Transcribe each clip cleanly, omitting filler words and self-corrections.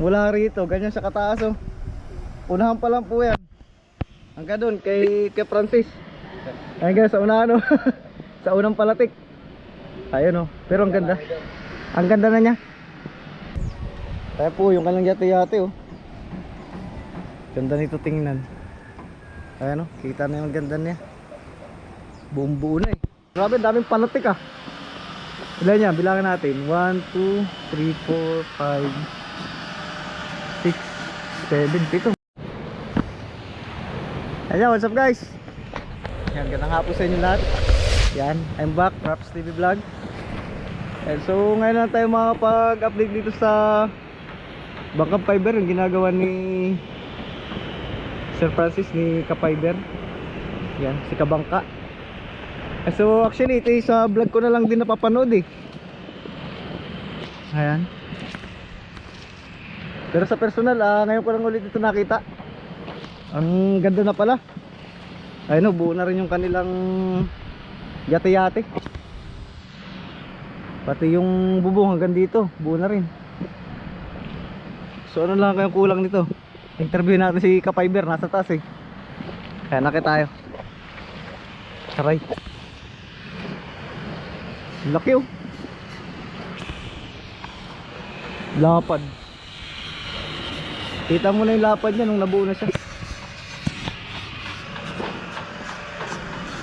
Mula rito, ganyan sa kataas oh. Unahan pa lang po yan. Hanggang doon kay Francis. Hanggang sa unahan oh. Sa unang palatik. Ayun oh. Pero ang ganda. Ang ganda na niya. Kaya po yung kalang yate-yate oh. Ganda nito tingnan. Ayan oh. Kita na yung ganda niya. Buong buo na eh. Grabe, daming palatik ah. Ilan niya? Bilangan natin. 1, 2, 3, 4, 5 6, 7, 7 Ayan, what's up guys? Yan, gandang hapon sa inyo lahat. Yan, I'm back, Raps TV Vlog. And so ngayon lang tayo makapag-update dito sa Bangkang Fiber, yung ginagawa ni Sir Francis ni Ka-Fiber. Yan, si Kabangka. So actually ito sa vlog ko na lang din napapanood eh. Ayan. Pero sa personal ngayon ko lang ulit ito nakita. Ang ganda na pala. Ayun oh, buo na rin yung kanilang yate-yate. Pati yung bubong hanggang dito buo na rin. So ano lang kayong kulang nito? Interview natin si Ka-Fiber, nasa taas eh. Kaya nakita tayo. Saray. Laki oh. Lapad. Kita mo na yung lapad niya nung nabuo na siya.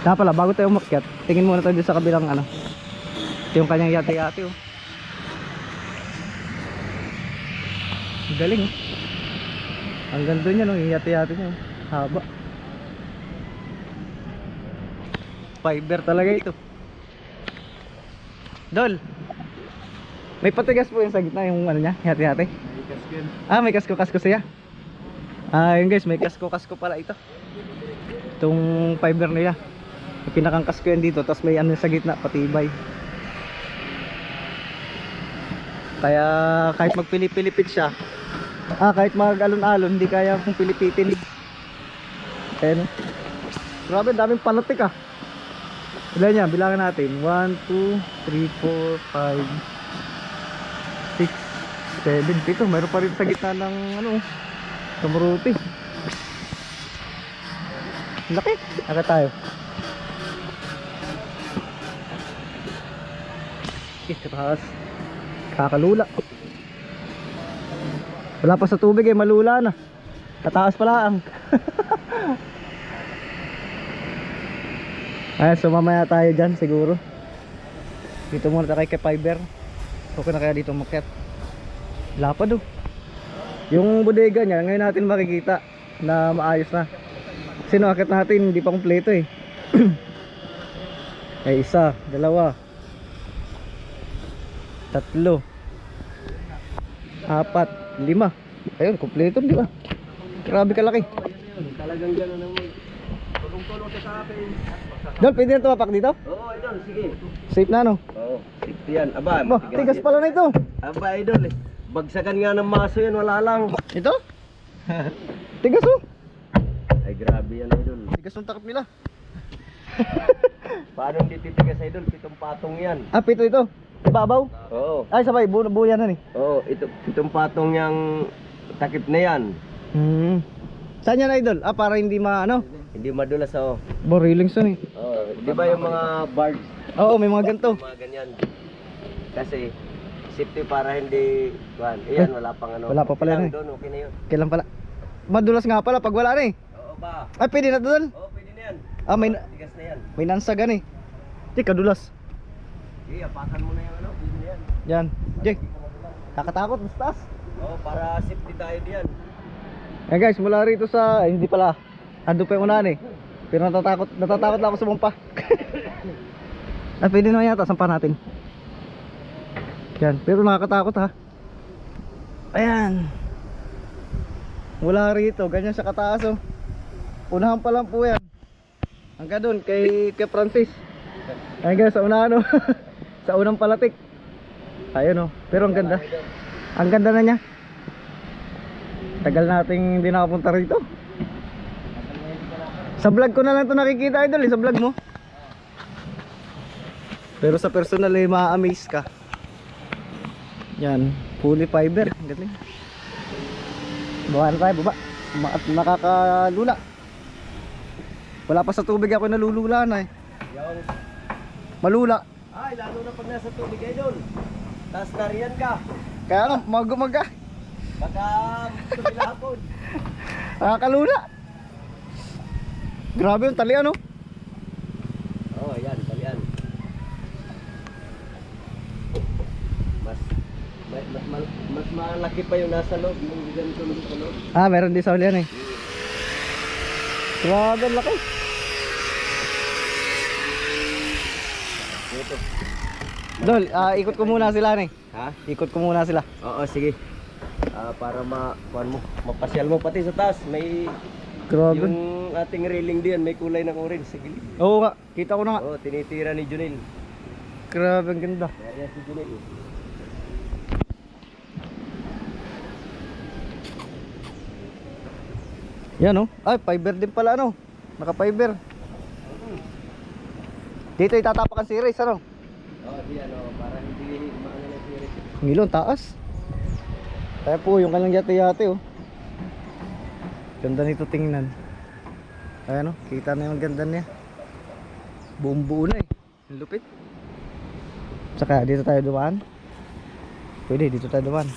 Kaya pala, bago tayo umakyat, tingin muna tayo sa kabilang ano. Ito yung kanyang yate-yate oh. Galing oh. Ang ganda niya no, yung yate-yate niya oh. Haba. Fiber talaga ito. Dol, may patigas po yung sa gitna yung ano niya, hati-hati. May kasko yun. May kasko-kasko siya. Yun guys, may kasko-kasko pala ito. Itong fiber nila. May pinakang kasko yan dito, tapos may ano sa gitna, patibay. Kaya kahit magpilipilipit siya, kahit mag-alon-alon, hindi kaya kung pilipitin. Ayan. Grabe, daming palatik ah. Ilan niya? Bilangan natin. 1, 2, 3, 4, 5 6, 7 Mayroon pa rin sa gitna ng ano, kamuruti. Laki. Aka tayo. Taas. Kakalula. Wala pa sa tubig eh, malula na. Tataas pala ang. So mamaya tayo dyan siguro. Dito muna tayo kay Fiber. Okay na kaya dito umakyat. Lapad oh. Yung bodega niya ngayon natin makikita na maayos na. Kasi nakakit natin hindi pa kumpleto eh. Ay 1, 2 3 4 5 Ayun, kumpleto di ba? Grabe kalaki. Talagang gano'n naman. Tulong-tulong sa akin. Dol, pwede na tumapak dito? Oo, idol, sige. Safe na no? Oo, safety yan. Aba, Tigas pala na ito. Aba, idol eh. Bagsagan nga ng maso yan, wala lang. Ito? Tigas oh. Ay, grabe yan, idol. Tigas ng takip nila. Paano hindi titigas, idol? 7 patong yan. Pito ito. Ibabaw? Oo. Ay, sabay, buo yan eh. Oo, ito 7 patong yung takip na yan. Saan yan idol? Para hindi ano? Hindi madulas, oh. Borilings yun eh. Oo, di ba yung mga bars? Oo, may mga ganito. Mga ganyan. Kasi, safety para hindi, ayan, wala pang ano. Wala pa pala Kailangan na eh. doon, okay na yun. Kailan pala? Madulas nga pala pag wala na eh. Oo ba? Ay, pwede na doon. Oo, pwede na yan. May Tigas na yan. nansagan eh. Di, kadulas. Okay, apakan mo na yung ano, pwede na yan. Yan. Jake, kakatakot, basta. Oo, para safety tayo diyan. Yan guys, mula rito sa, hindi pala. Ando pa yung unahan eh. Pero natatakot lang ako sa bumpa. Pwede naman yata, sampa natin. Yan, pero nakakatakot ha. Ayan. Mula rito, ganyan sa kataas oh. Unahan pa lang po yan. Hanggang doon kay Francis. Hanggang sa unahan oh. Sa unang palatik. Ayun oh, pero ang ganda. Ang ganda na niya. Tagal nating hindi nakapunta rito. Sa vlog ko na lang ito nakikita idol sa vlog mo. Pero sa personal ma-amaze ka. Yan, fully fiber, galing. Baba na tayo, baba. Nakakalula. Wala pa sa tubig ako nalulula na eh. Yung, Malula. ay, lalo na pag nasa tubig ay doon. Tapos nariyan ka. Kaya nga, magumaga. Baka tumilapon. Nakakalula. Grabe yung talian, no? Oo, yan, talian. Mas malaki pa yung nasa loob, yung ganito sa loob. Ah, meron din sa ulian eh. Grabe, ang laki. Ito. Dol, ikot ko muna sila eh. Ha? Ikot ko muna sila. Oo, sige. Para mapasyal mo pati sa taas. May Grabe. yung ating railing diyan, may kulay ng orange sa gilid. Oo nga, kita ko na nga. Oo, tinitira ni Junil. Grabe, ang ganda. Kaya si Junil. Yan oh. Ay, fiber din pala ano. Naka-fiber. Dito itatapak ang series ano. Oo, di ano, para hindi maano na siya. Ang ilong taas. Kaya po yung kanyang yate-yate oh. Ganda nito tingnan. Ayan oh, kita na yung ganda niya. Buong buo na eh. Ang lupit. Saka dito tayo dumaan. Pwede dito tayo dumaan.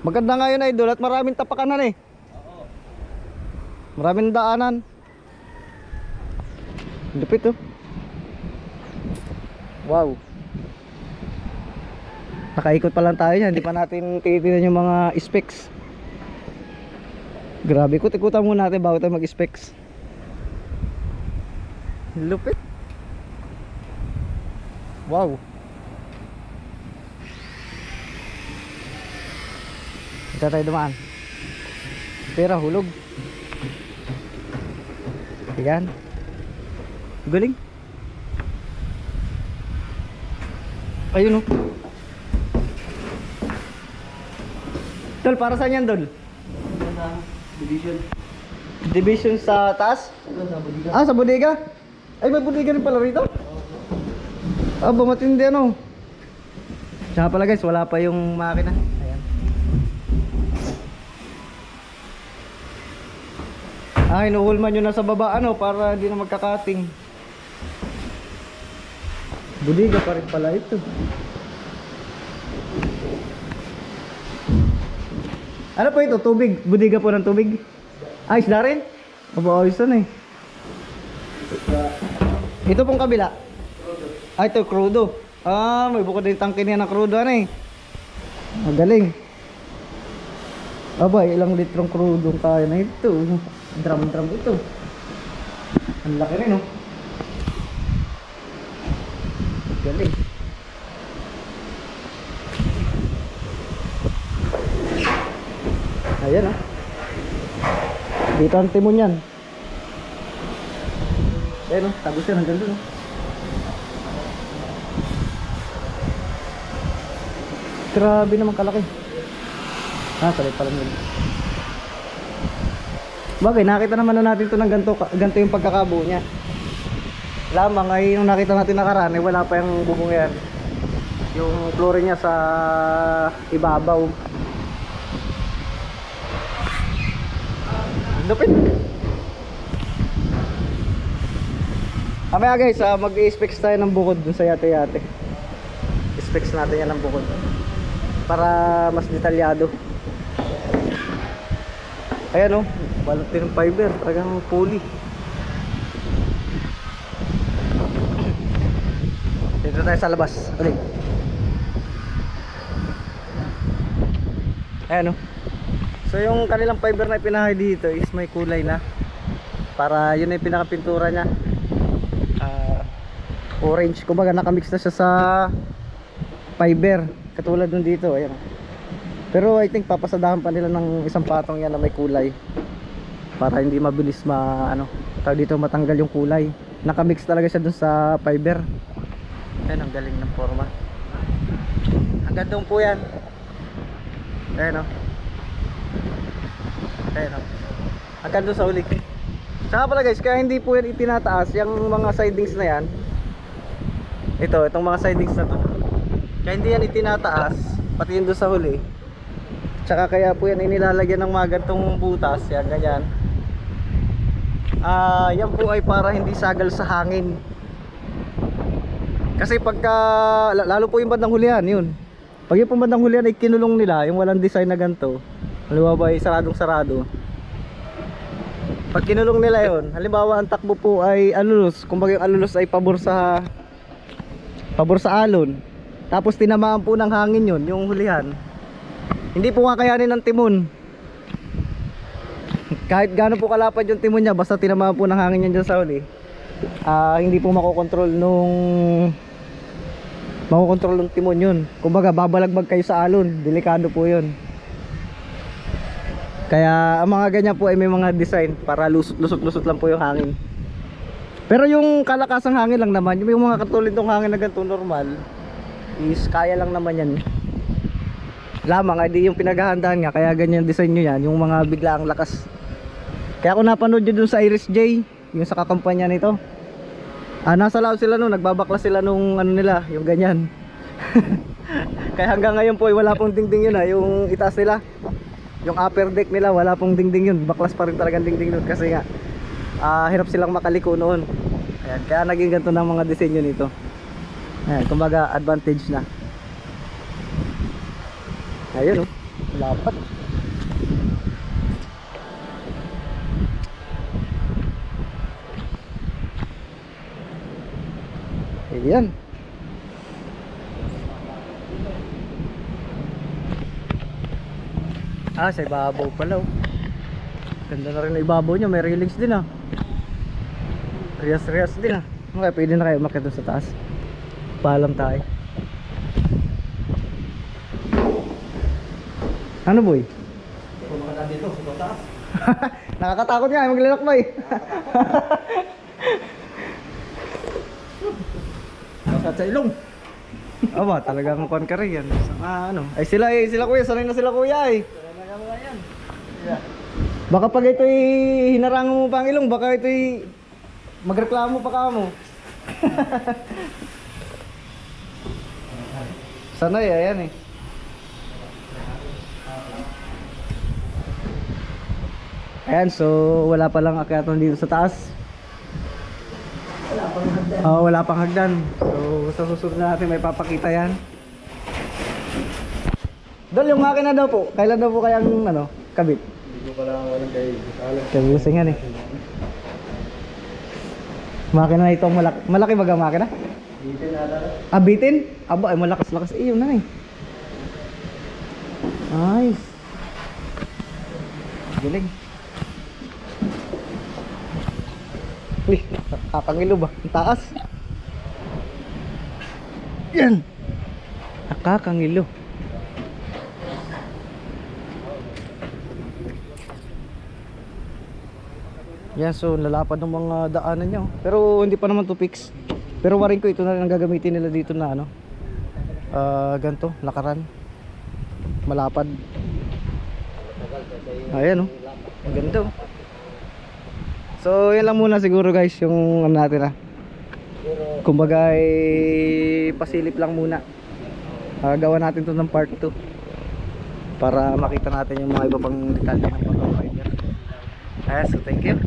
Maganda nga yun idol at maraming tapakanan eh. Oo. Maraming daanan. Ang lupit oh. Wow. Nakaikot pa lang tayo niyan, hindi pa natin tinitingnan yung mga specs. Grabe, ikot-ikutan muna natin bago tayo mag-specs. Lupit. Wow. Dito tayo dumaan. Pera, hulog. Ayan. Galing. Ayun oh. Dol, para saan yan, Dol? Division. Division sa taas? Ah, sa bodega? Ay, may bodega rin pala rito? Ah, matindi ano. Tsaka pala guys, wala pa yung makina. Ayan. Ah, hinuhulman nyo na sa baba ano, para hindi na magkakating. Bodega pa rin pala ito. Ano po ito? Tubig? Bodega po ng tubig? Ah, isda rin? Aba, ayos na eh. Ito pong kabila? Ah, ito, crudo. Ah, may bukod din tangke niya ng crudo ano eh. Magaling. Aba, ilang litrong crudo kaya na ito. Drum ito. Ang laki rin oh. Galing. Ayan ah. Dito ang timon yan. Ayan oh, tagos yan hanggang doon oh. Grabe naman kalaki. Salit pa lang yun. Bagay, nakita naman na natin ito ng ganito yung pagkakabuo niya. Lamang ay nung nakita natin nakaraan, wala pa yung bubong yan. Yung flooring niya sa ibabaw. Lupit. Mamaya guys, mag-i-specs tayo ng bukod dun sa yate-yate. I-specs natin yan ng bukod para mas detalyado. Ayan oh, balot din ng fiber, talagang poly. Dito tayo sa labas ulit. Ayan oh. So yung kanilang fiber na ipinahay dito is may kulay na. Para yun na yung pinakapintura nya. Orange, kumbaga nakamix na siya sa fiber. Katulad nun dito, ayan. Pero I think papasadahan pa nila ng isang patong yan na may kulay. Para hindi mabilis tawag dito matanggal yung kulay. Nakamix talaga siya dun sa fiber. Ayan, ang galing ng forma. Hanggang doon po yan. Ayan o. Ayan o. Hanggang doon sa uli. Saka pala guys, kaya hindi po yan itinataas. Yung mga sidings na yan. Itong mga sidings na to. Kaya hindi yan itinataas. Pati yun doon sa huli. Tsaka kaya po yan inilalagyan ng mga gantong butas, yan ganyan. Yan po ay para hindi sagal sa hangin. Kasi pagka, lalo po yung bandang hulihan, yun. Pag yung bandang hulihan ay kinulong nila, yung walang design na ganito, halimbawa ay saradong sarado. Pag kinulong nila yun, halimbawa ang takbo po ay alulos, kumbaga yung alulos ay pabor sa alon. Tapos tinamaan po ng hangin yun, yung hulihan. Hindi po kakayanin ng timon. Kahit gaano po kalapad yung timon niya, basta tinamaan po ng hangin yan dyan sa huli, hindi po makokontrol ng timon yun. Kumbaga babalagbag kayo sa alon, delikado po yun. Kaya ang mga ganyan po ay may mga design para lusot-lusot lang po yung hangin. Pero yung kalakasang hangin lang naman, yung mga katulad ng hangin na ganito normal, is kaya lang naman yan lamang, ay di yung pinaghahandaan nga, kaya ganyan design nyo yan, yung mga biglaang lakas. Kaya ako napanood nyo dun sa Iris J, yung sa kakampanya nito, nasa loob sila nagbabakla sila nung ano nila, yung ganyan. Kaya hanggang ngayon po ay wala pong dingding yun, yung itaas nila, yung upper deck nila, wala pong dingding yun, baklas pa rin talagang dingding nun, kasi nga hirap silang makaliko noon. Ayan, kaya naging ganito ng mga disenyo nito. Ayan, kumbaga advantage na. Ayun, lapat. Ayan. Sa ibabaw pala, oh. Ganda na rin ang ibabaw niya, may railings din, Rias-rias din, Okay, pwede na kayo umakyat doon sa taas. Paalam tayo. Ano, boy? Kung makata dito, sa taas. Nakakatakot nga, maglalakbay. Masat sa ilong. Aba, talagang kuwan ka rin yan. Ay sila kuya, sanay na sila kuya eh. Sanay na mga yan. Baka pag ito'y hinarangan mo pang ilong, baka ito'y magreklamo pa ka mo. Sanay, ayan eh. Ayan, so wala pa lang akyatan dito sa taas. Wala pang hagdan. So sa susunod na natin may papakita yan. Dol, yung makina daw po, kailan daw po kayang kabit? Hindi ko pala walang kayo. Kabusingan eh. Makina na ito, malaki baga makina? Dito na lang. Bitin? Aba, ay malakas-lakas. Yun na eh. Nice. Galing. Uy, nakakangilo ba? Ang taas. Yan. Nakakangilo. Yan, so lalapad ng mga daanan nyo. Pero hindi pa naman to fix. Pero warin ko, ito na rin ang gagamitin nila dito na ganito, lakaran. Malapad. Ayan, ang ganda. So yan lang muna siguro guys, yung natin kumbaga ay pasilip lang muna. Gawa natin to ng part 2 para makita natin yung mga iba pang detalye ng motor rider. So thank you.